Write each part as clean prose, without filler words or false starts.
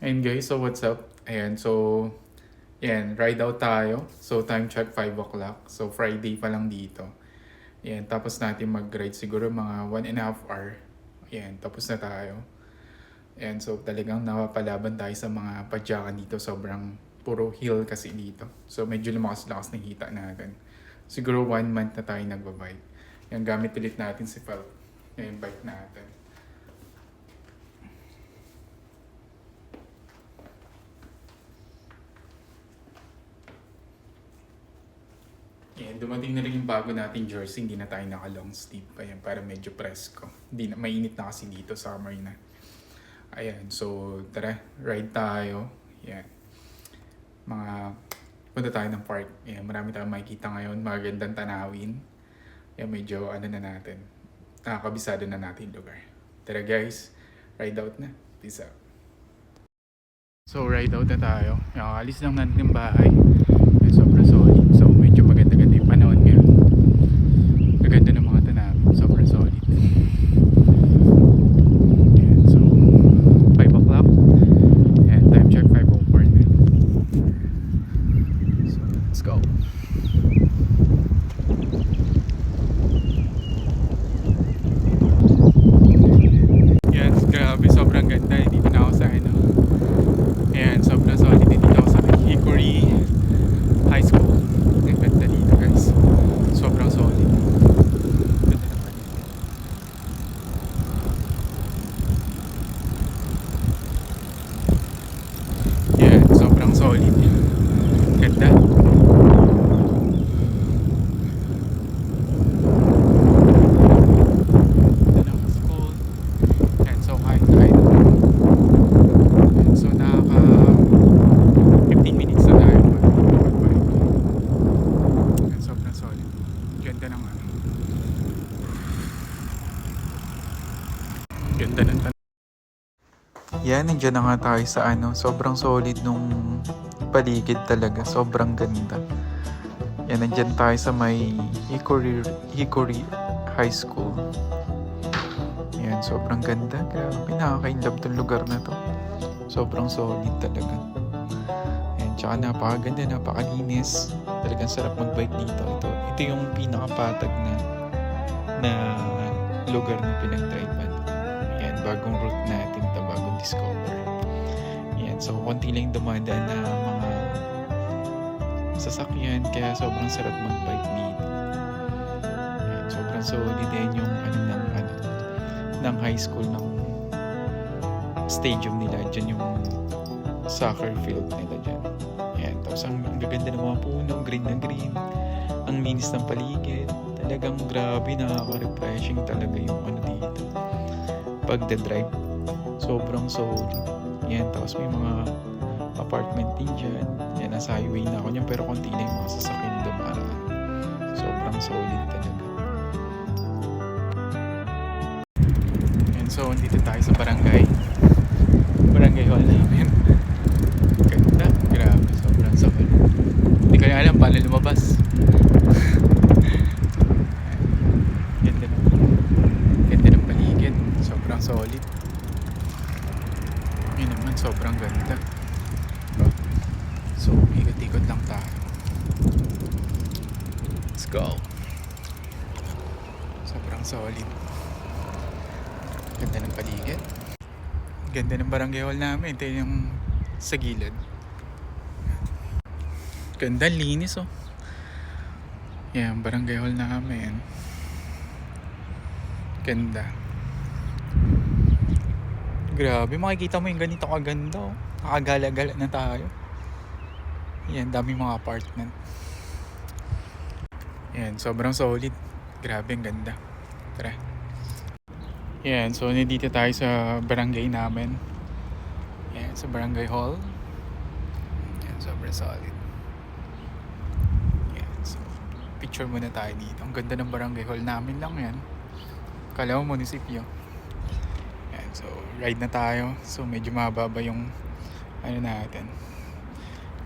Ayun guys, so what's up? Ayan, so ayan, ride out tayo. So time check 5 o'clock. So Friday pa lang dito. Ayan, tapos natin mag-ride siguro mga 1.5 hour. Ayan, tapos na tayo. Ayan, so talagang napapalaban tayo sa mga padyakan dito. Sobrang puro hill kasi dito. So medyo lumakas-lakas ng hita natin. Siguro 1 month na tayo nagbabike. Ayan, gamit ulit natin si Fel. Ayan, bike natin. Yeah, dumating na rin yung bago nating jersey, hindi na tayo naka long sleeve pa yan para medyo presko. Hindi na, mainit na kasi dito, summer na. Ayan, so tara, ride tayo. Yan. Mga, punta tayo ng park. Ayan, marami tayong makikita ngayon, magandang tanawin. Ayan, medyo ano na natin, nakakabisado na natin lugar. Tara guys, ride out na. Peace out. So ride out na tayo. Ayan, alis lang natin ng bahay. Ayan, sobrang solid. So medyo maganda-ganda yung panahon ngayon. Maganda ng mga tanawin. Sobrang solid. Ayan, so 5 o'clock. And time check 5:04 na. So let's go. Yan, grabe, sobrang ganda. Dito na ako sa ano. Ayan, sobrang solid. Dito ako sa Hickory High School. Ang ganda dito guys. Sobrang solid. Ganda ng paligid. Yan, sobrang solid. Ganda. Ganda ng school. Yan, so kahit kahit. Yan, so nakaka 15 minutes na tayo mag-bike. Yan, sobrang solid. Ganda ng ano. Ganda ng yan, nandiyan na nga tayo sa ano. Sobrang solid nung paligid talaga. Sobrang ganda. Yan, nandiyan tayo sa may Hickory High School. Yan, sobrang ganda. Grabe, nakaka-inlove tong lugar na to. Sobrang solid talaga. Yan, tsaka napakaganda, napakalinis. Talagang sarap mag-bike dito. Ito yung pinakapatag na lugar na pinag-drivean. Yan, bagong route natin to, bagong discover. Yan, so konti lang dumadaan na mga sasakyan, kaya sobrang sarap mag-bike dito. Yan, sobrang solid din yung ng high school, ng stadium nila dyan, yung soccer field nila dyan. Yan, tapos ang gaganda ng mga puno, green na green, ang linis ng paligid. Talagang grabe, nakaka-refreshing talaga yung ano dito pagda-drive. Sobrang solid. Yan, tapos may mga apartment din dyan. Yan, nasa highway na ako niyan, pero konti na yung mga sasakyan dumaraan. Sobrang solid talaga. Yan, so dito tayo sa barangay hall namin. Ganda, grabe, sobrang solid. Hindi ko na alam paano lumabas. Ganda ng paligid, sobrang solid. Yun naman, sobrang ganda. So ikot-ikot lang tayo. Let's go. Sobrang solid. Ganda ng paligid. Ganda ng barangay hall namin. Ito yung sa gilid. Ganda, linis oh. Yan, barangay hall namin. Ganda. Grabe, makikita mo yung ganito kaganda oh. Nakagala-gala na tayo. Yan, daming mga apartment. Yan, sobrang solid. Grabe, ang ganda. Tara. Yan, so nandito tayo sa barangay namin. Yan, sa barangay hall. Yan, sobrang solid. Yan, so picture muna tayo dito. Ang ganda ng barangay hall namin lang yan. Kala mo munisipyo. Yan, so ride na tayo. So medyo mababa yung ano natin.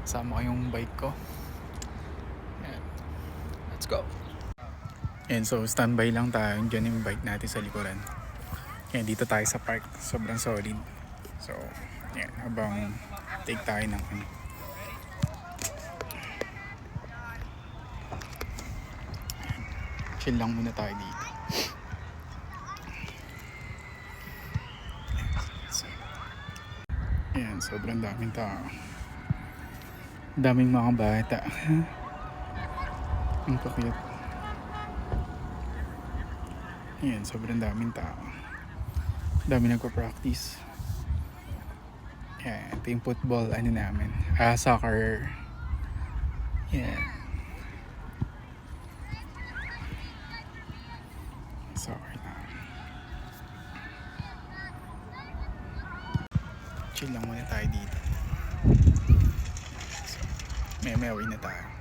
Kasama ko yung bike ko. Yan, let's go. Yan, so standby lang tayo. Diyan yung bike natin sa likuran. Yan, dito tayo sa park. Sobrang solid. So, Yan, habang take tayo ng ano. Chill lang muna tayo dito. Ayan, sobrang daming tao. Daming mga bata. Ang pakiyat. Ayan, sobrang daming tao. Dami nagpa-practice. Ayan, ito yung football, ano namin. Soccer. Ayan. Soccer na. Chill lang muna tayo dito. So, may uwi na tayo.